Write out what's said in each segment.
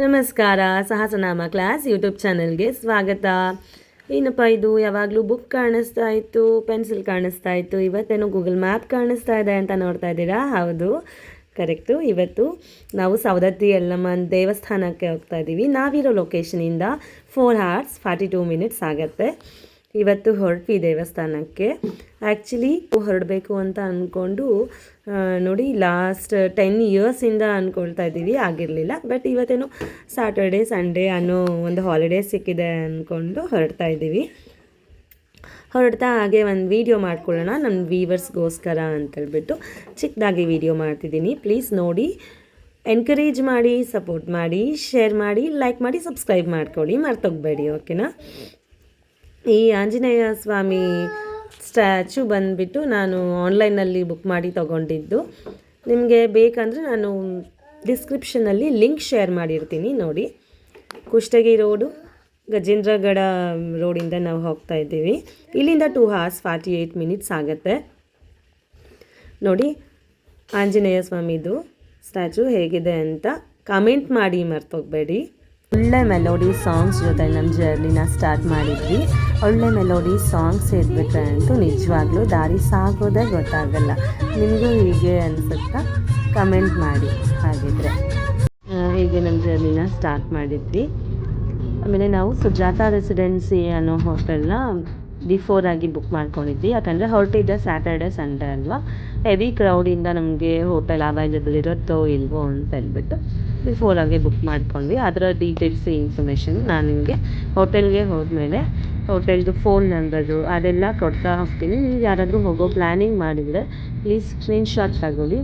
ನಮಸ್ಕಾರ. ಸಹಸ್ರನಾಮ class YouTube ಚಾನಲ್ಗೆ ಸ್ವಾಗತ. ಏನಪ್ಪ ಇದು, ಯಾವಾಗಲೂ ಬುಕ್ ಕಾಣಿಸ್ತಾ ಇತ್ತು, ಪೆನ್ಸಿಲ್ ಕಾಣಿಸ್ತಾ ಇತ್ತು, ಇವತ್ತೇನೋ ಗೂಗಲ್ ಮ್ಯಾಪ್ ಕಾಣಿಸ್ತಾ ಇದೆ ಅಂತ ನೋಡ್ತಾ ಇದ್ದೀರಾ? ಹೌದು, ಕರೆಕ್ಟು. ಇವತ್ತು ನಾವು ಸವದತ್ತಿ ಯಲ್ಲಮ್ಮನ ದೇವಸ್ಥಾನಕ್ಕೆ ಹೋಗ್ತಾ ಇದ್ದೀವಿ. ನಾವಿರೋ ಲೊಕೇಶನಿಂದ 4 hours 42 minutes ಆಗುತ್ತೆ. ಇವತ್ತು ಹೊರಟ್ವಿ ದೇವಸ್ಥಾನಕ್ಕೆ. ಆ್ಯಕ್ಚುಲಿ ಹೊರಡಬೇಕು ಅಂತ ಅಂದ್ಕೊಂಡು ನೋಡಿ ಲಾಸ್ಟ್ 10 yearsಯಿಂದ ಅಂದ್ಕೊಳ್ತಾ ಇದ್ದೀವಿ, ಆಗಿರಲಿಲ್ಲ. ಬಟ್ ಇವತ್ತೇನೋ ಸ್ಯಾಟರ್ಡೇ ಸಂಡೇ ಅನ್ನೋ ಒಂದು ಹಾಲಿಡೇ ಸಿಕ್ಕಿದೆ ಅಂದ್ಕೊಂಡು ಹೊರಡ್ತಾ ಇದ್ದೀವಿ. ಹೊರಡ್ತಾ ಹಾಗೆ ಒಂದು ವೀಡಿಯೋ ಮಾಡ್ಕೊಳ್ಳೋಣ ನಮ್ಮ ವೀವರ್ಸ್ಗೋಸ್ಕರ ಅಂತೇಳ್ಬಿಟ್ಟು ಚಿಕ್ಕದಾಗಿ ವೀಡಿಯೋ ಮಾಡ್ತಿದ್ದೀನಿ. ಪ್ಲೀಸ್ ನೋಡಿ, ಎನ್ಕರೇಜ್ ಮಾಡಿ, ಸಪೋರ್ಟ್ ಮಾಡಿ, ಶೇರ್ ಮಾಡಿ, ಲೈಕ್ ಮಾಡಿ, ಸಬ್ಸ್ಕ್ರೈಬ್ ಮಾಡ್ಕೊಳ್ಳಿ, ಮರ್ತೋಗಬೇಡಿ. ಓಕೆನಾ? ಈ ಆಂಜನೇಯ ಸ್ವಾಮಿ ಸ್ಟ್ಯಾಚು ಬಂದುಬಿಟ್ಟು ನಾನು ಆನ್ಲೈನಲ್ಲಿ ಬುಕ್ ಮಾಡಿ ತೊಗೊಂಡಿದ್ದು. ನಿಮಗೆ ಬೇಕಂದರೆ ನಾನು ಡಿಸ್ಕ್ರಿಪ್ಷನಲ್ಲಿ ಲಿಂಕ್ ಶೇರ್ ಮಾಡಿರ್ತೀನಿ ನೋಡಿ. ಕುಷ್ಟಗಿ ರೋಡು, ಗಜೇಂದ್ರಗಡ ರೋಡಿಂದ ನಾವು ಹೋಗ್ತಾ ಇದ್ದೀವಿ. ಇಲ್ಲಿಂದ 2 hours 48 minutes ಆಗುತ್ತೆ. ನೋಡಿ ಆಂಜನೇಯ ಸ್ವಾಮಿದು ಸ್ಟ್ಯಾಚು ಹೇಗಿದೆ ಅಂತ ಕಮೆಂಟ್ ಮಾಡಿ, ಮರ್ತೋಗಬೇಡಿ. ಒಳ್ಳೆ ಮೆಲೋಡಿ ಸಾಂಗ್ಸ್ ಜೊತೆ ನಮ್ಮ ಜರ್ನಿನ ಸ್ಟಾರ್ಟ್ ಮಾಡಿದ್ವಿ. ಒಳ್ಳೆ ಮೆಲೋಡಿ ಸಾಂಗ್ಸ್ ಇದ್ಬಿಟ್ರೆ ಅಂತೂ ನಿಜವಾಗ್ಲೂ ದಾರಿ ಸಾಗೋದೇ ಗೊತ್ತಾಗಲ್ಲ. ನಿಮಗೂ ಹೀಗೆ ಅನಿಸುತ್ತಾ? ಕಮೆಂಟ್ ಮಾಡಿ. ಹಾಗಿದ್ರೆ ಹೀಗೆ ನಮ್ಮ ಜರ್ನಿನ ಸ್ಟಾರ್ಟ್ ಮಾಡಿದ್ವಿ. ಆಮೇಲೆ ನಾವು ಸುಜಾತ ರೆಸಿಡೆನ್ಸಿ ಅನ್ನೋ ಹೋಟೆಲ್ನ ಬಿಫೋರಾಗಿ ಬುಕ್ ಮಾಡ್ಕೊಂಡಿದ್ವಿ. ಯಾಕಂದರೆ ಹೊರಟಿದ್ದೆ ಸ್ಯಾಟರ್ಡೆ ಸಂಡೇ ಅಲ್ವಾ, ಹೆವಿ ಕ್ರೌಡಿಂದ ನಮಗೆ ಹೋಟೆಲ್ ಅವೈಲೇಬಲ್ ಇರುತ್ತೋ ಇಲ್ವೋ ಅಂತ ಹೇಳ್ಬಿಟ್ಟು ಬಿಫೋರಾಗಿ ಬುಕ್ ಮಾಡ್ಕೊಂಡ್ವಿ. ಅದರ ಡೀಟೇಲ್ಸ್ ಇನ್ಫಾರ್ಮೇಷನ್ ನಾನು ನಿಮಗೆ ಹೋಟೆಲ್ಗೆ ಹೋದ್ಮೇಲೆ ಹೋಟೆಲ್ದು ಫೋನ್ ನಂಬರು ಅದೆಲ್ಲ ಕೊಡ್ತಾ ಹೋಗ್ತೀನಿ. ನೀವು ಯಾರಾದರೂ ಹೋಗೋ ಪ್ಲ್ಯಾನಿಂಗ್ ಮಾಡಿದರೆ ಪ್ಲೀಸ್ ಸ್ಕ್ರೀನ್ಶಾಟ್ ತಗೊಳ್ಳಿ.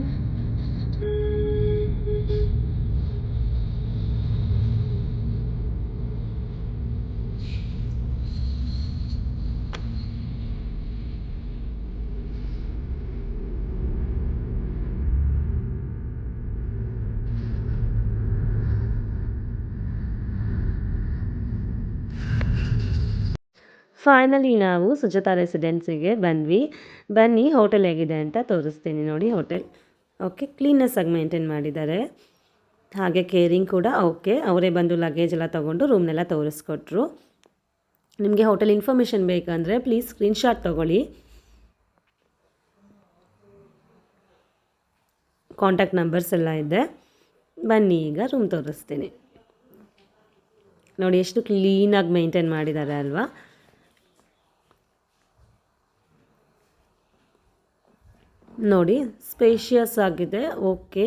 ಫೈನಲಿ ನಾವು ಸುಜಾತ ರೆಸಿಡೆನ್ಸಿಗೆ ಬನ್ನಿ ಹೋಟೆಲ್ ಹೇಗಿದೆ ಅಂತ ತೋರಿಸ್ತೀನಿ ನೋಡಿ. ಹೋಟೆಲ್ ಓಕೆ, ಕ್ಲೀನ್ನೆಸ್ ಆಗಿ ಮೇಂಟೈನ್ ಮಾಡಿದ್ದಾರೆ. ಹಾಗೆ ಕೇರಿಂಗ್ ಕೂಡ ಓಕೆ. ಅವರೇ ಬಂದು ಲಗೇಜ್ ಎಲ್ಲ ತೊಗೊಂಡು ರೂಮ್ನೆಲ್ಲ ತೋರಿಸ್ಕೊಟ್ರು. ನಿಮಗೆ ಹೋಟೆಲ್ ಇನ್ಫಾರ್ಮೇಷನ್ ಬೇಕಂದರೆ ಪ್ಲೀಸ್ ಸ್ಕ್ರೀನ್ಶಾಟ್ ತೊಗೊಳ್ಳಿ. ಕಾಂಟ್ಯಾಕ್ಟ್ ನಂಬರ್ಸ್ ಎಲ್ಲ ಇದೆ. ಬನ್ನಿ ಈಗ ರೂಮ್ ತೋರಿಸ್ತೀನಿ ನೋಡಿ. ಎಷ್ಟು ಕ್ಲೀನಾಗಿ ಮೇಂಟೈನ್ ಮಾಡಿದ್ದಾರೆ ಅಲ್ವಾ? ನೋಡಿ, ಸ್ಪೇಷಿಯಸ್ ಆಗಿದೆ. ಓಕೆ,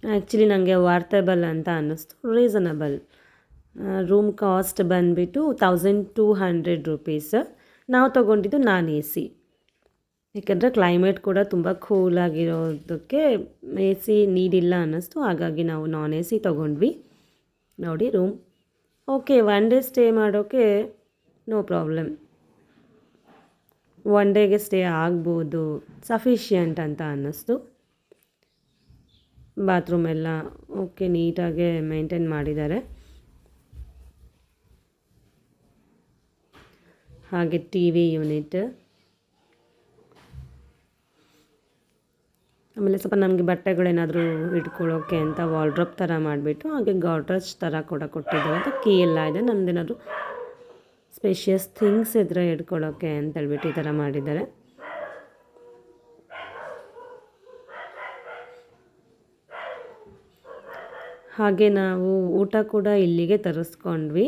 ಆ್ಯಕ್ಚುಲಿ ನನಗೆ ವಾರ್ತೇಬಲ್ ಅಂತ ಅನ್ನಿಸ್ತು, ರೀಸನಬಲ್. ರೂಮ್ ಕಾಸ್ಟ್ ಬಂದುಬಿಟ್ಟು 1200 rupees. ನಾವು ತೊಗೊಂಡಿದ್ದು ನಾನ್ AC. ಯಾಕೆಂದರೆ ಕ್ಲೈಮೇಟ್ ಕೂಡ ತುಂಬ ಕೂಲಾಗಿರೋದಕ್ಕೆ AC ನೀಡಿಲ್ಲ ಅನ್ನಿಸ್ತು, ಹಾಗಾಗಿ ನಾವು ನಾನ್ AC ತೊಗೊಂಡ್ವಿ. ನೋಡಿ ರೂಮ್ ಓಕೆ. 1 day ಸ್ಟೇ ಮಾಡೋಕ್ಕೆ ನೋ ಪ್ರಾಬ್ಲಮ್. 1 dayಗೆ ಸ್ಟೇ ಆಗ್ಬೋದು, ಸಫಿಷಿಯಂಟ್ ಅಂತ ಅನ್ನಿಸ್ತು. ಬಾತ್ರೂಮ್ ಎಲ್ಲ ಓಕೆ, ನೀಟಾಗೆ ಮೇಂಟೈನ್ ಮಾಡಿದ್ದಾರೆ. ಹಾಗೆ TV ಯೂನಿಟ್. ಆಮೇಲೆ ಸ್ವಲ್ಪ ನಮಗೆ ಬಟ್ಟೆಗಳೇನಾದರೂ ಇಟ್ಕೊಳ್ಳೋಕ್ಕೆ ಅಂತ ವಾರ್ಡ್ರೋಬ್ ಥರ ಮಾಡಿಬಿಟ್ಟು ಹಾಗೆ ಗಾಡ್ರೇಜ್ ಥರ ಕೂಡ ಕೊಟ್ಟಿದ್ದಾರೆ. ಅಂತ ಕೀ ಎಲ್ಲ ಇದೆ. ನಮ್ಮದೇನಾದ್ರು ಸ್ಪೇಷಿಯಸ್ ಥಿಂಗ್ಸ್ ಇದ್ದರೆ ಇಟ್ಕೊಳ್ಳೋಕ್ಕೆ ಅಂತೇಳ್ಬಿಟ್ಟು ಈ ಥರ ಮಾಡಿದ್ದಾರೆ. ಹಾಗೆ ನಾವು ಊಟ ಕೂಡ ಇಲ್ಲಿಗೆ ತರಿಸ್ಕೊಂಡ್ವಿ.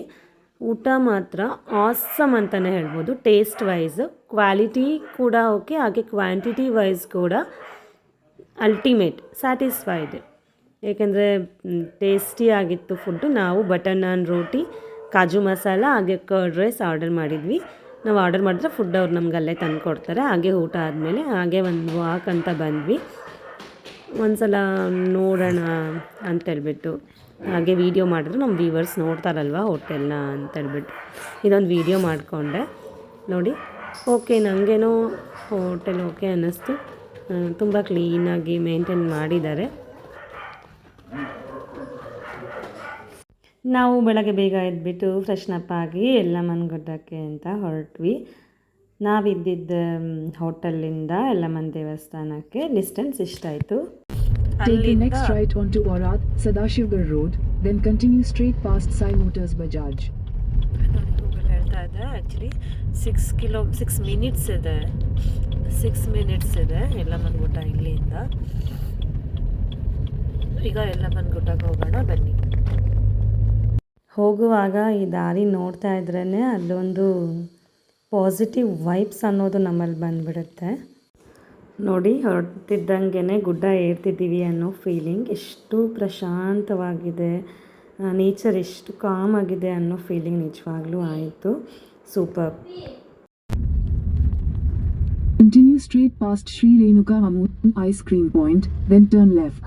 ಊಟ ಮಾತ್ರ ಆಸಮ್ ಅಂತಲೇ ಹೇಳ್ಬೋದು. ಟೇಸ್ಟ್ ವೈಸ್, ಕ್ವಾಲಿಟಿ ಕೂಡ ಓಕೆ, ಹಾಗೆ ಕ್ವಾಂಟಿಟಿ ವೈಸ್ ಕೂಡ ಅಲ್ಟಿಮೇಟ್, ಸ್ಯಾಟಿಸ್ಫೈಡ್. ಏಕೆಂದರೆ ಟೇಸ್ಟಿ ಆಗಿತ್ತು ಫುಡ್ಡು. ನಾವು ಬಟರ್ ನಾನ್, ರೋಟಿ, ಕಾಜು ಮಸಾಲ ಹಾಗೆ ಕರ್ಡ್ ರೈಸ್ ಆರ್ಡರ್ ಮಾಡಿದ್ವಿ. ನಾವು ಆರ್ಡರ್ ಮಾಡಿದ್ರೆ ಫುಡ್ ಅವ್ರು ನಮ್ಗೆ ಅಲ್ಲೇ ತಂದು ಕೊಡ್ತಾರೆ. ಹಾಗೆ ಊಟ ಆದಮೇಲೆ ಹಾಗೆ ಒಂದು ವಾಕ್ ಅಂತ ಬಂದ್ವಿ. ಒಂದು ಸಲ ನೋಡೋಣ ಅಂತೇಳ್ಬಿಟ್ಟು ಹಾಗೆ ವೀಡಿಯೋ ಮಾಡಿದ್ರು ನಮ್ಮ ವ್ಯೂವರ್ಸ್ ನೋಡ್ತಾರಲ್ವ ಹೋಟೆಲ್ನ ಅಂತೇಳ್ಬಿಟ್ಟು ಇದೊಂದು ವೀಡಿಯೋ ಮಾಡಿಕೊಂಡೆ ನೋಡಿ. ಓಕೆ, ನನಗೇನೋ ಹೋಟೆಲ್ ಓಕೆ ಅನ್ನಿಸ್ತು. ತುಂಬ ಕ್ಲೀನಾಗಿ ಮೇಂಟೈನ್ ಮಾಡಿದ್ದಾರೆ. ನಾವು ಬೆಳಗ್ಗೆ ಬೇಗ ಎದ್ಬಿಟ್ಟು ಫ್ರೆಶ್ನಪ್ ಆಗಿ ಯಲ್ಲಮ್ಮನ ಗುಡ್ಡಕ್ಕೆ ಅಂತ ಹೊರಟ್ವಿ. ನಾವಿದ್ದಿದ್ದ ಹೋಟೆಲಿಂದ ಯಲ್ಲಮ್ಮನ ದೇವಸ್ಥಾನಕ್ಕೆ distance ಇಷ್ಟಾಯಿತು. Take the next right onto Aurath, Sadashivgarh Road, then continue straight past Sai Motors Bajaj. ನೋಡಿ ಗೂಗಲ್ ಹೇಳ್ತಾ ಇದೆ ಆ್ಯಕ್ಚುಲಿ 6 ಮಿನಿಟ್ಸ್ ಇದೆ. 6 ಮಿನಿಟ್ಸ್ ಇದೆ ಯಲ್ಲಮ್ಮನ ಇಲ್ಲಿಂದ. ಈಗ ಯಲ್ಲಮ್ಮನ ಗುಡ್ಡಕ್ಕೆ ಹೋಗೋಣ ಬನ್ನಿ. ಹೋಗುವಾಗ ಈ ದಾರಿ ನೋಡ್ತಾ ಇದ್ರೇ ಅಲ್ಲೊಂದು ಪಾಸಿಟಿವ್ ವೈಬ್ಸ್ ಅನ್ನೋದು ನಮ್ಮಲ್ಲಿ ಬಂದುಬಿಡುತ್ತೆ. ನೋಡಿ ಹೊರಡ್ತಿದ್ದಂಗೆ ಗುಡ್ಡ ಏರ್ತಿದ್ದೀವಿ ಅನ್ನೋ ಫೀಲಿಂಗ್, ಎಷ್ಟು ಪ್ರಶಾಂತವಾಗಿದೆ, ನೇಚರ್ ಎಷ್ಟು ಕಾಮ್ ಆಗಿದೆ ಅನ್ನೋ ಫೀಲಿಂಗ್ ನಿಜವಾಗ್ಲೂ ಆಯಿತು. Super. Continue straight past Sri Renuka Amut Ice Cream Point, then turn left.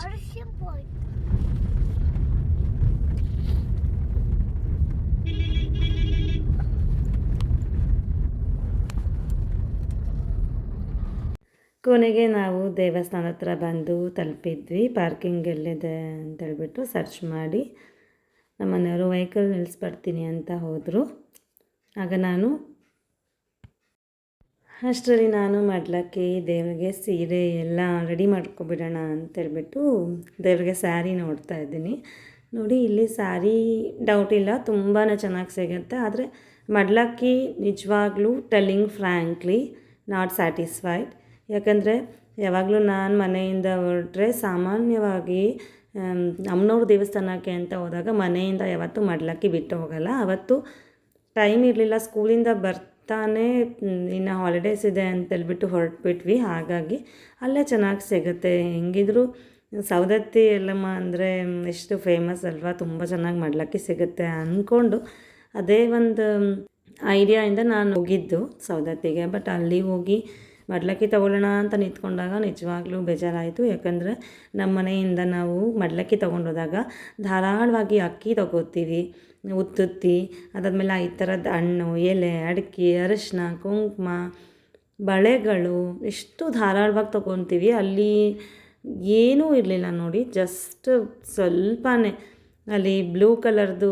ಕೊನೆಗೆ ನಾವು ದೇವಸ್ಥಾನ ಹತ್ರ ಬಂದು ತಲುಪಿದ್ವಿ. ಪಾರ್ಕಿಂಗ್ ಎಲ್ಲಿದೆ ಅಂತೇಳ್ಬಿಟ್ಟು ಸರ್ಚ್ ಮಾಡಿ ನಮ್ಮ ಮನೆಯವರು ವೆಹಿಕಲ್ ನಿಲ್ಲಿಸ್ಬಿಡ್ತೀನಿ ಅಂತ ಹೋದರು. ಆಗ ಅಷ್ಟರಲ್ಲಿ ನಾನು ಮಾಡ್ಲಕ್ಕೆ ದೇವರಿಗೆ ಸೀರೆ ಎಲ್ಲ ರೆಡಿ ಮಾಡ್ಕೊಬಿಡೋಣ ಅಂತೇಳ್ಬಿಟ್ಟು ದೇವರಿಗೆ ಸ್ಯಾರಿ ನೋಡ್ತಾ ಇದ್ದೀನಿ. ನೋಡಿ ಇಲ್ಲಿ ಸ್ಯಾರಿ ಡೌಟ್ ಇಲ್ಲ, ತುಂಬಾ ಚೆನ್ನಾಗಿ ಸಿಗುತ್ತೆ. ಆದರೆ ಮಡ್ಲಕ್ಕಿ ನಿಜವಾಗ್ಲೂ ಟೆಲ್ಲಿಂಗ್ ಫ್ರ್ಯಾಂಕ್ಲಿ ನಾಟ್ ಸ್ಯಾಟಿಸ್ಫೈಡ್. ಯಾಕಂದರೆ ಯಾವಾಗಲೂ ನಾನು ಮನೆಯಿಂದ ಹೊರಟ್ರೆ ಸಾಮಾನ್ಯವಾಗಿ ಅಮ್ಮನವ್ರ ದೇವಸ್ಥಾನಕ್ಕೆ ಅಂತ ಹೋದಾಗ ಮನೆಯಿಂದ ಯಾವತ್ತೂ ಮಡ್ಲಕ್ಕಿ ಬಿಟ್ಟು ಹೋಗಲ್ಲ. ಅವತ್ತು ಟೈಮ್ ಇರಲಿಲ್ಲ, ಸ್ಕೂಲಿಂದ ಬರ್ತಾನೆ ಇನ್ನು ಹಾಲಿಡೇಸ್ ಇದೆ ಅಂತೇಳ್ಬಿಟ್ಟು ಹೊರಟ್ಬಿಟ್ವಿ. ಹಾಗಾಗಿ ಅಲ್ಲೇ ಚೆನ್ನಾಗಿ ಸಿಗುತ್ತೆ. ಹೆಂಗಿದ್ರು ಸವದತ್ತಿ ಯಲ್ಲಮ್ಮ ಅಂದರೆ ಎಷ್ಟು ಫೇಮಸ್ ಅಲ್ವಾ, ತುಂಬ ಚೆನ್ನಾಗಿ ಮಡ್ಲಕ್ಕಿ ಸಿಗುತ್ತೆ ಅಂದ್ಕೊಂಡು ಅದೇ ಒಂದು ಐಡಿಯಾಯಿಂದ ನಾನು ಹೋಗಿದ್ದು ಸವದತ್ತಿಗೆ. ಬಟ್ ಅಲ್ಲಿ ಹೋಗಿ ಮಡ್ಲಕ್ಕಿ ತೊಗೊಳ್ಳೋಣ ಅಂತ ನಿಂತ್ಕೊಂಡಾಗ ನಿಜವಾಗ್ಲೂ ಬೇಜಾರಾಯಿತು. ಯಾಕಂದರೆ ನಮ್ಮ ಮನೆಯಿಂದ ನಾವು ಮಡ್ಲಕ್ಕಿ ತೊಗೊಂಡೋದಾಗ ಧಾರಾಳವಾಗಿ ಅಕ್ಕಿ ತೊಗೋತೀವಿ, ಉತ್ತುತ್ತಿ, ಅದಾದಮೇಲೆ ಈ ಥರದ ಹಣ್ಣು, ಎಲೆ, ಅಡಿಕೆ, ಅರಿಶಿನ, ಕುಂಕುಮ, ಬಳೆಗಳು ಎಷ್ಟು ಧಾರಾಳವಾಗಿ ತೊಗೊತೀವಿ. ಅಲ್ಲಿ ಏನೂ ಇರಲಿಲ್ಲ ನೋಡಿ, ಜಸ್ಟ್ ಸ್ವಲ್ಪನೇ ಅಲ್ಲಿ ಬ್ಲೂ ಕಲರ್ದು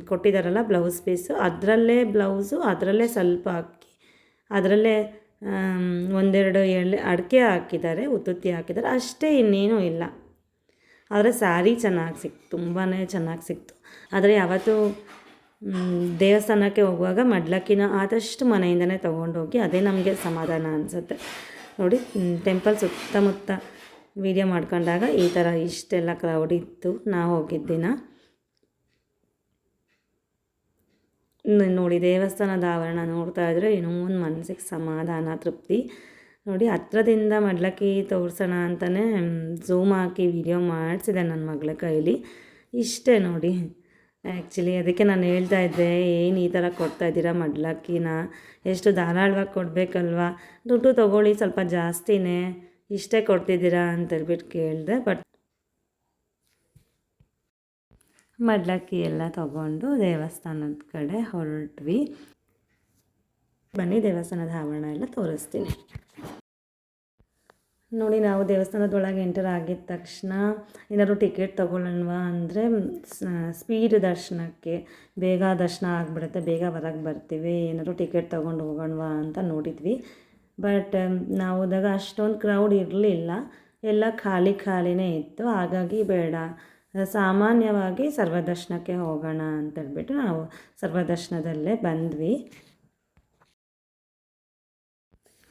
ಕೊಟ್ಟಿದ್ದಾರಲ್ಲ ಬ್ಲೌಸ್ ಪೀಸು, ಅದರಲ್ಲೇ ಬ್ಲೌಸು, ಅದರಲ್ಲೇ ಸ್ವಲ್ಪ ಅಕ್ಕಿ, ಅದರಲ್ಲೇ ಒಂದೆರಡು ಅಡಿಕೆ ಹಾಕಿದ್ದಾರೆ, ಉತ್ತುತ್ತಿ ಹಾಕಿದ್ದಾರೆ, ಅಷ್ಟೇ, ಇನ್ನೇನೂ ಇಲ್ಲ. ಆದರೆ ಸ್ಯಾರಿ ಚೆನ್ನಾಗಿ ಸಿಕ್ತು, ತುಂಬಾ ಚೆನ್ನಾಗಿ ಸಿಕ್ತು. ಆದರೆ ಯಾವತ್ತೂ ದೇವಸ್ಥಾನಕ್ಕೆ ಹೋಗುವಾಗ ಮಡ್ಲಕ್ಕಿನ ಆದಷ್ಟು ಮನೆಯಿಂದನೇ ತೊಗೊಂಡೋಗಿ, ಅದೇ ನಮಗೆ ಸಮಾಧಾನ ಅನಿಸುತ್ತೆ. ನೋಡಿ ಟೆಂಪಲ್ ಸುತ್ತಮುತ್ತ ವೀಡಿಯೋ ಮಾಡ್ಕೊಂಡಾಗ ಈ ಥರ ಇಷ್ಟೆಲ್ಲ ಕ್ರೌಡ್ ಇತ್ತು ನಾವು ಹೋಗಿದ್ದ ದಿನ. ನೋಡಿ ದೇವಸ್ಥಾನದ ಆವರಣ ನೋಡ್ತಾ ಇದ್ದರೆ ಏನೋ ಒಂದು ಮನಸ್ಸಿಗೆ ಸಮಾಧಾನ, ತೃಪ್ತಿ. ನೋಡಿ ಹತ್ರದಿಂದ ಮಡ್ಲಕ್ಕಿ ತೋರಿಸೋಣ ಅಂತಲೇ ಝೂಮ್ ಹಾಕಿ ವಿಡಿಯೋ ಮಾಡಿಸಿದೆ ನನ್ನ ಮಗಳ ಕೈಲಿ. ಇಷ್ಟೇ ನೋಡಿ. ಆ್ಯಕ್ಚುಲಿ ಅದಕ್ಕೆ ನಾನು ಹೇಳ್ತಾ ಇದ್ದೆ, ಏನು ಈ ಥರ ಕೊಡ್ತಾಯಿದ್ದೀರಾ ಮಡ್ಲಕ್ಕಿನ, ಎಷ್ಟು ಧಾರಾಳವಾಗಿ ಕೊಡಬೇಕಲ್ವಾ, ದುಡ್ಡು ತೊಗೊಳ್ಳಿ ಸ್ವಲ್ಪ ಜಾಸ್ತಿನೇ, ಇಷ್ಟೇ ಕೊಡ್ತಿದ್ದೀರಾ ಅಂತೇಳ್ಬಿಟ್ಟು ಕೇಳಿದೆ. ಬಟ್ ಮಡ್ಲಕ್ಕಿ ಎಲ್ಲ ತೊಗೊಂಡು ದೇವಸ್ಥಾನದ ಕಡೆ ಹೊರಟ್ವಿ. ಬನ್ನಿ ದೇವಸ್ಥಾನದ ಆವರಣ ಎಲ್ಲ ತೋರಿಸ್ತೀನಿ. ನೋಡಿ ನಾವು ದೇವಸ್ಥಾನದೊಳಗೆ ಎಂಟರ್ ಆಗಿದ ತಕ್ಷಣ ಏನಾದ್ರು ಟಿಕೆಟ್ ತೊಗೊಳ್ಳೋಣವಾ ಅಂದರೆ ಸ್ಪೀಡ್ ದರ್ಶನಕ್ಕೆ ಬೇಗ ದರ್ಶನ ಆಗಿಬಿಡುತ್ತೆ, ಬೇಗ ಹೊರಗೆ ಬರ್ತೀವಿ, ಏನಾದ್ರು ಟಿಕೆಟ್ ತೊಗೊಂಡು ಹೋಗೋಣವಾ ಅಂತ ನೋಡಿದ್ವಿ. ಬಟ್ ನಾವು ಹೋದಾಗ ಅಷ್ಟೊಂದು ಕ್ರೌಡ್ ಇರಲಿಲ್ಲ, ಎಲ್ಲ ಖಾಲಿನೇ ಇತ್ತು. ಹಾಗಾಗಿ ಬೇಡ, ಸಾಮಾನ್ಯವಾಗಿ ಸರ್ವದರ್ಶನಕ್ಕೆ ಹೋಗೋಣ ಅಂತೇಳ್ಬಿಟ್ಟು ನಾವು ಸರ್ವದರ್ಶನದಲ್ಲೇ ಬಂದ್ವಿ.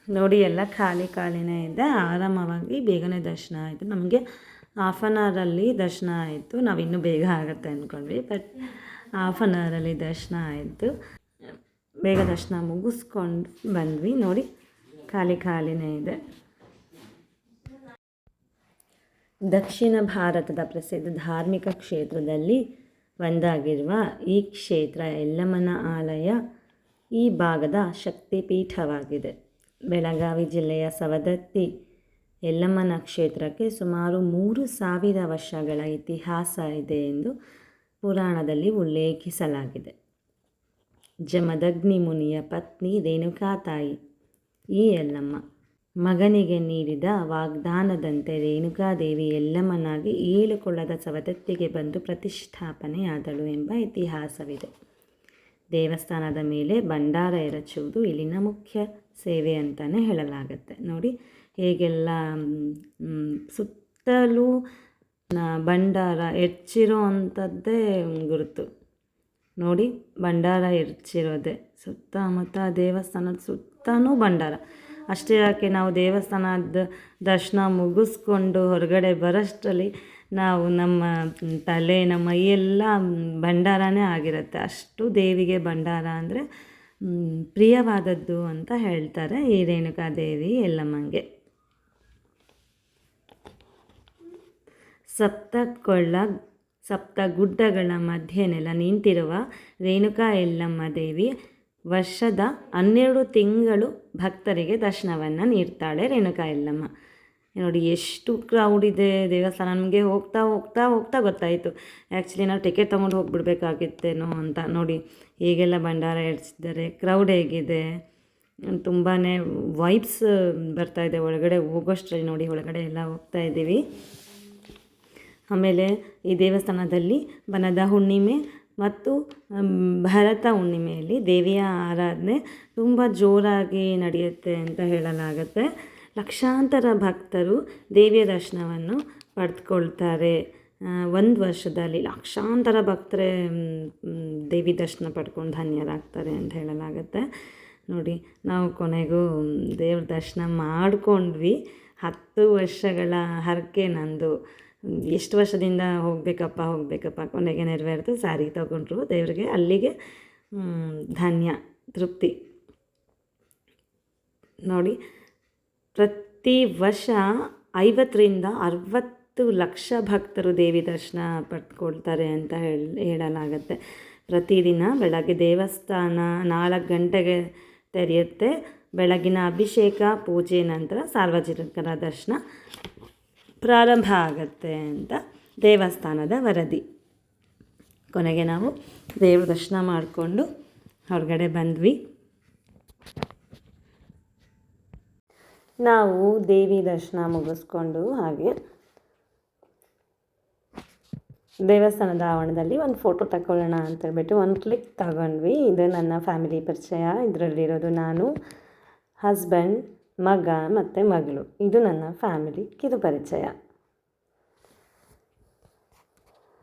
ನೋಡಿ ಎಲ್ಲ ಖಾಲಿನೇ ಇದೆ, ಆರಾಮವಾಗಿ ಬೇಗನೆ ದರ್ಶನ ಆಯಿತು. ನಮಗೆ ಹಾಫ್ ಆನ್ ಅವರಲ್ಲಿ ದರ್ಶನ ಆಯಿತು. ನಾವು ಇನ್ನೂ ಬೇಗ ಆಗುತ್ತೆ ಅಂದ್ಕೊಂಡ್ವಿ, ಬಟ್ ಹಾಫ್ ಆನ್ ಅವರಲ್ಲಿ ದರ್ಶನ ಆಯಿತು. ಬೇಗ ದರ್ಶನ ಮುಗಿಸ್ಕೊಂಡು ಬಂದ್ವಿ. ನೋಡಿ ಖಾಲಿನೇ ಇದೆ. ದಕ್ಷಿಣ ಭಾರತದ ಪ್ರಸಿದ್ಧ ಧಾರ್ಮಿಕ ಕ್ಷೇತ್ರದಲ್ಲಿ ಒಂದಾಗಿರುವ ಈ ಕ್ಷೇತ್ರ ಯಲ್ಲಮ್ಮನ ಆಲಯ ಈ ಭಾಗದ ಶಕ್ತಿಪೀಠವಾಗಿದೆ. ಬೆಳಗಾವಿ ಜಿಲ್ಲೆಯ ಸವದತ್ತಿ ಯಲ್ಲಮ್ಮನ ಕ್ಷೇತ್ರಕ್ಕೆ ಸುಮಾರು 3000 ವರ್ಷಗಳ ಇತಿಹಾಸ ಇದೆ ಎಂದು ಪುರಾಣದಲ್ಲಿ ಉಲ್ಲೇಖಿಸಲಾಗಿದೆ. ಜಮದಗ್ನಿ ಮುನಿಯ ಪತ್ನಿ ರೇಣುಕಾತಾಯಿ ಈ ಯಲ್ಲಮ್ಮ. ಮಗನಿಗೆ ನೀಡಿದ ವಾಗ್ದಾನದಂತೆ ರೇಣುಕಾದೇವಿ ಯಲ್ಲಮ್ಮನಾಗಿ 7 ಕೊಳ್ಳದ ಸವದತ್ತಿಗೆ ಬಂದು ಪ್ರತಿಷ್ಠಾಪನೆಯಾದಳು ಎಂಬ ಇತಿಹಾಸವಿದೆ. ದೇವಸ್ಥಾನದ ಮೇಲೆ ಭಂಡಾರ ಎರಚುವುದು ಇಲ್ಲಿನ ಮುಖ್ಯ ಸೇವೆ ಅಂತಲೇ ಹೇಳಲಾಗುತ್ತೆ. ನೋಡಿ ಹೇಗೆಲ್ಲ ಸುತ್ತಲೂ ಭಂಡಾರ ಹೆಚ್ಚಿರೋ ಅಂಥದ್ದೇ ಗುರುತು ನೋಡಿ. ಭಂಡಾರ ಹೆಚ್ಚಿರೋದೆ ಸುತ್ತಮುತ್ತ ದೇವಸ್ಥಾನದ ಸುತ್ತಲೂ ಭಂಡಾರ. ಅಷ್ಟೇ ಯಾಕೆ, ನಾವು ದೇವಸ್ಥಾನದ ದರ್ಶನ ಮುಗಿಸ್ಕೊಂಡು ಹೊರಗಡೆ ಬರೋಷ್ಟರಲ್ಲಿ ನಾವು ನಮ್ಮ ತಲೆ ನಮ್ಮ ಮೈಯೆಲ್ಲ ಭಂಡಾರನೇ ಆಗಿರುತ್ತೆ. ಅಷ್ಟು ದೇವಿಗೆ ಭಂಡಾರ ಅಂದರೆ ಪ್ರಿಯವಾದದ್ದು ಅಂತ ಹೇಳ್ತಾರೆ ಈ ರೇಣುಕಾದೇವಿ ಎಲ್ಲಮ್ಮಂಗೆ. ಸಪ್ತ ಗುಡ್ಡಗಳ ಮಧ್ಯೆನೆಲ್ಲ ನಿಂತಿರುವ ರೇಣುಕಾ ಎಲ್ಲಮ್ಮ ದೇವಿ ವರ್ಷದ 12 ತಿಂಗಳು ಭಕ್ತರಿಗೆ ದರ್ಶನವನ್ನು ನೀಡ್ತಾಳೆ ರೇಣುಕಾ ಎಲ್ಲಮ್ಮ. ನೋಡಿ ಎಷ್ಟು ಕ್ರೌಡ್ ಇದೆ ದೇವಸ್ಥಾನ. ನಮಗೆ ಹೋಗ್ತಾ ಹೋಗ್ತಾ ಹೋಗ್ತಾ ಗೊತ್ತಾಯಿತು, ಆ್ಯಕ್ಚುಲಿ ನಾವು ಟಿಕೆಟ್ ತೊಗೊಂಡು ಹೋಗ್ಬಿಡ್ಬೇಕಾಗಿತ್ತೇನೋ ಅಂತ. ನೋಡಿ ಹೇಗೆಲ್ಲ ಭಂಡಾರ ಇಡ್ಸಿದ್ದಾರೆ, ಕ್ರೌಡ್ ಹೇಗಿದೆ, ತುಂಬಾ ವೈಬ್ಸ್ ಬರ್ತಾಯಿದೆ ಒಳಗಡೆ ಹೋಗೋಷ್ಟರಲ್ಲಿ. ನೋಡಿ ಒಳಗಡೆ ಎಲ್ಲ ಹೋಗ್ತಾ ಇದ್ದೀವಿ. ಆಮೇಲೆ ಈ ದೇವಸ್ಥಾನದಲ್ಲಿ ಬನದ ಹುಣ್ಣಿಮೆ ಮತ್ತು ಭರತ ಹುಣ್ಣಿಮೆಯಲ್ಲಿ ದೇವಿಯ ಆರಾಧನೆ ತುಂಬ ಜೋರಾಗಿ ನಡೆಯುತ್ತೆ ಅಂತ ಹೇಳಲಾಗುತ್ತೆ. ಲಕ್ಷಾಂತರ ಭಕ್ತರು ದೇವಿಯ ದರ್ಶನವನ್ನು ಪಡೆದುಕೊಳ್ತಾರೆ. ಒಂದು ವರ್ಷದಲ್ಲಿ ಲಕ್ಷಾಂತರ ಭಕ್ತರೇ ದೇವಿ ದರ್ಶನ ಪಡ್ಕೊಂಡು ಧನ್ಯರಾಗ್ತಾರೆ ಅಂತ ಹೇಳಲಾಗುತ್ತೆ. ನೋಡಿ ನಾವು ಕೊನೆಗೂ ದೇವ್ರ ದರ್ಶನ ಮಾಡಿಕೊಂಡ್ವಿ. 10 ವರ್ಷಗಳ ಹರಕೆ ನಂದು. ಎಷ್ಟು ವರ್ಷದಿಂದ ಹೋಗಬೇಕಪ್ಪ ಕೊನೆಗೆ ನೆರವೇರಿತು. ಸ್ಯಾರಿ ತೊಗೊಂಡ್ರು ದೇವರಿಗೆ, ಅಲ್ಲಿಗೆ ಧನ್ಯ ತೃಪ್ತಿ. ನೋಡಿ ಪ್ರತಿ ವರ್ಷ 50ರಿಂದ 60 ಲಕ್ಷ ಭಕ್ತರು ದೇವಿ ದರ್ಶನ ಪಡ್ಕೊಳ್ತಾರೆ ಅಂತ ಹೇಳಲಾಗುತ್ತೆ. ಪ್ರತಿದಿನ ಬೆಳಗ್ಗೆ ದೇವಸ್ಥಾನ 4 ಗಂಟೆಗೆ ತೆರೆಯುತ್ತೆ. ಬೆಳಗಿನ ಅಭಿಷೇಕ ಪೂಜೆ ನಂತರ ಸಾರ್ವಜನಿಕರ ದರ್ಶನ ಪ್ರಾರಂಭ ಆಗುತ್ತೆ ಅಂತ ದೇವಸ್ಥಾನದ ವರದಿ. ಕೊನೆಗೆ ನಾವು ದೇವ್ರ ದರ್ಶನ ಮಾಡಿಕೊಂಡು ಹೊರಗಡೆ ಬಂದ್ವಿ. ನಾವು ದೇವಿ ದರ್ಶನ ಮುಗಿಸ್ಕೊಂಡು ಹಾಗೆ ದೇವಸ್ಥಾನದ ಆವರಣದಲ್ಲಿ ಒಂದು ಫೋಟೋ ತಗೊಳ್ಳೋಣ ಅಂತೇಳ್ಬಿಟ್ಟು ಒಂದು ಕ್ಲಿಕ್ ತಗೊಂಡ್ವಿ. ಇದು ನನ್ನ ಫ್ಯಾಮಿಲಿ ಪರಿಚಯ. ಇದರಲ್ಲಿರೋದು ನಾನು, ಹಸ್ಬೆಂಡ್, ಮಗ ಮತ್ತು ಮಗಳು. ಇದು ನನ್ನ ಫ್ಯಾಮಿಲಿ ಕಿರು ಪರಿಚಯ.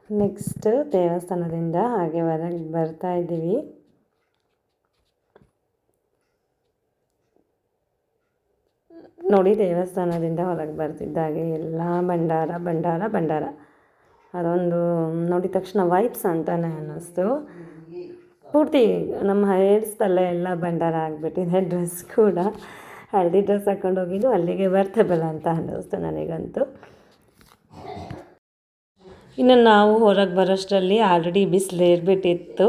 ನೆಕ್ಸ್ಟ್ ದೇವಸ್ಥಾನದಿಂದ ಹಾಗೆ ಹೊರಗೆ ಬರ್ತಾ ಇದ್ದೀವಿ. ನೋಡಿ ದೇವಸ್ಥಾನದಿಂದ ಹೊರಗೆ ಬರ್ತಿದ್ದಾಗೆ ಎಲ್ಲ ಭಂಡಾರ. ಅದೊಂದು ನೋಡಿದ ತಕ್ಷಣ ವೈಬ್ಸ್ ಅಂತಾನೆ ಅನ್ನಿಸ್ತು. ಪೂರ್ತಿ ನಮ್ಮ ಹೇರ್ಸ್ ತಲೆ ಎಲ್ಲ ಭಂಡಾರ ಆಗಿಬಿಟ್ಟಿದೆ. ಡ್ರೆಸ್ ಕೂಡ ಹಳದಿ ಡ್ರೆಸ್ ಹಾಕ್ಕೊಂಡು ಹೋಗಿದ್ದು ಅಲ್ಲಿಗೆ ವರ್ತಬಲ್ ಅಂತ ಅನ್ನಿಸ್ತು ನನಗಂತೂ. ಇನ್ನು ನಾವು ಹೊರಗೆ ಬರೋಷ್ಟರಲ್ಲಿ ಆಲ್ರೆಡಿ ಬಿಸಿಲು ಏರ್ಬಿಟ್ಟಿತ್ತು.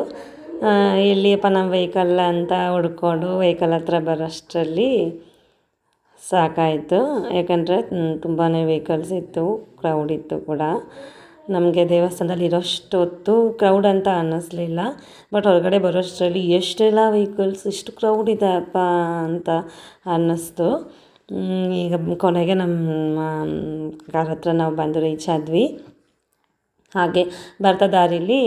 ಎಲ್ಲಿಯಪ್ಪ ನಮ್ಮ ವೆಹಿಕಲ್ ಅಂತ ಹುಡ್ಕೊಂಡು ವೆಹಿಕಲ್ ಹತ್ರ ಬರೋಷ್ಟರಲ್ಲಿ ಸಾಕಾಯಿತು. ಯಾಕಂದರೆ ತುಂಬಾ ವೆಹಿಕಲ್ಸ್ ಇತ್ತು, ಕ್ರೌಡ್ ಇತ್ತು ಕೂಡ. ನಮಗೆ ದೇವಸ್ಥಾನದಲ್ಲಿ ಇರೋಷ್ಟು ಹೊತ್ತು ಕ್ರೌಡ್ ಅಂತ ಅನ್ನಿಸ್ಲಿಲ್ಲ. ಬಟ್ ಹೊರಗಡೆ ಬರೋಷ್ಟರಲ್ಲಿ ಎಷ್ಟೆಲ್ಲ ವೆಹಿಕಲ್ಸ್, ಇಷ್ಟು ಕ್ರೌಡ್ ಇದೆ ಅಪ್ಪ ಅಂತ ಅನ್ನಿಸ್ತು. ಈಗ ಕೊನೆಗೆ ನಮ್ಮ ಕಾರ್ ಹತ್ರ ನಾವು ಬಂದು ರೀಚ್ ಆದ್ವಿ. ಹಾಗೆ ಬರ್ತಾ ದಾರಿಲಿ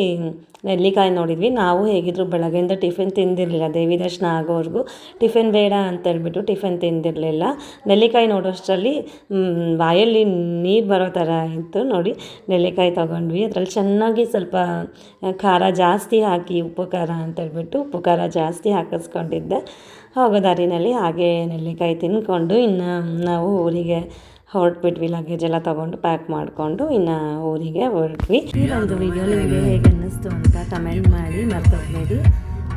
ನೆಲ್ಲಿಕಾಯಿ ನೋಡಿದ್ವಿ. ನಾವು ಹೇಗಿದ್ರು ಬೆಳಗ್ಗೆಯಿಂದ ಟಿಫಿನ್ ತಿಂದಿರಲಿಲ್ಲ. ದೇವಿ ದರ್ಶನ ಆಗೋವರೆಗೂ ಟಿಫಿನ್ ಬೇಡ ಅಂತೇಳ್ಬಿಟ್ಟು ಟಿಫಿನ್ ತಿಂದಿರಲಿಲ್ಲ. ನೆಲ್ಲಿಕಾಯಿ ನೋಡೋಷ್ಟರಲ್ಲಿ ಬಾಯಲ್ಲಿ ನೀರು ಬರೋ ಥರ ಇತ್ತು. ನೋಡಿ ನೆಲ್ಲಿಕಾಯಿ ತೊಗೊಂಡ್ವಿ. ಅದರಲ್ಲಿ ಚೆನ್ನಾಗಿ ಸ್ವಲ್ಪ ಖಾರ ಜಾಸ್ತಿ ಹಾಕಿ, ಉಪ್ಪು ಖಾರ ಅಂತೇಳ್ಬಿಟ್ಟು ಉಪ್ಪು ಖಾರ ಜಾಸ್ತಿ ಹಾಕಿಸ್ಕೊಂಡಿದ್ದೆ. ಹೋಗೋ ದಾರಿನಲ್ಲಿ ಹಾಗೆ ನೆಲ್ಲಿಕಾಯಿ ತಿಂದ್ಕೊಂಡು ಇನ್ನು ನಾವು ಊರಿಗೆ ಹೊರಟ್ಬಿಟ್ವಿ. ಲಗೇಜ್ ಎಲ್ಲ ತೊಗೊಂಡು ಪ್ಯಾಕ್ ಮಾಡಿಕೊಂಡು ಇನ್ನು ಊರಿಗೆ ಹೊರಟ್ವಿ. ಈ ಒಂದು ವಿಡಿಯೋ ನಿಮಗೆ ಹೇಗೆ ಅನ್ನಿಸ್ತು ಅಂತ ಕಮೆಂಟ್ ಮಾಡಿ ಮರ್ತೋಗ್ಬೇಡಿ.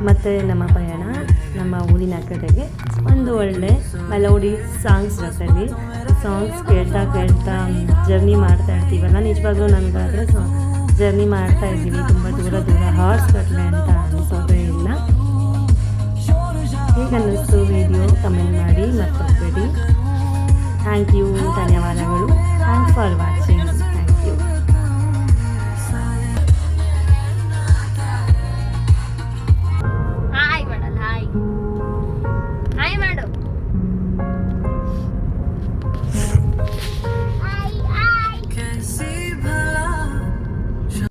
ಮತ್ತು ನಮ್ಮ ಪಯಣ ನಮ್ಮ ಊರಿನ ಕಡೆಗೆ ಒಂದು ಒಳ್ಳೆ ಮೆಲೋಡಿ ಸಾಂಗ್ಸ್ ಜೊತೆಲಿ ಸಾಂಗ್ಸ್ ಕೇಳ್ತಾ ಜರ್ನಿ ಮಾಡ್ತಾ ಇರ್ತೀವಲ್ಲ. ನಿಜವಾಗ್ಲೂ ನನಗಾದರೆ ಜರ್ನಿ ಮಾಡ್ತಾ ಇದ್ದೀವಿ ತುಂಬ ದೂರ ಹಾರ್ಸ್ ಗಟ್ಟಲೆ ಅಂತ ಅನಿಸೋದೇ ಇಲ್ಲ. ಹೇಗೆ ಅನ್ನಿಸ್ತು ವಿಡಿಯೋ ಕಮೆಂಟ್ ಮಾಡಿ ಮರ್ತೋಗ್ಬೇಡಿ. Thank you.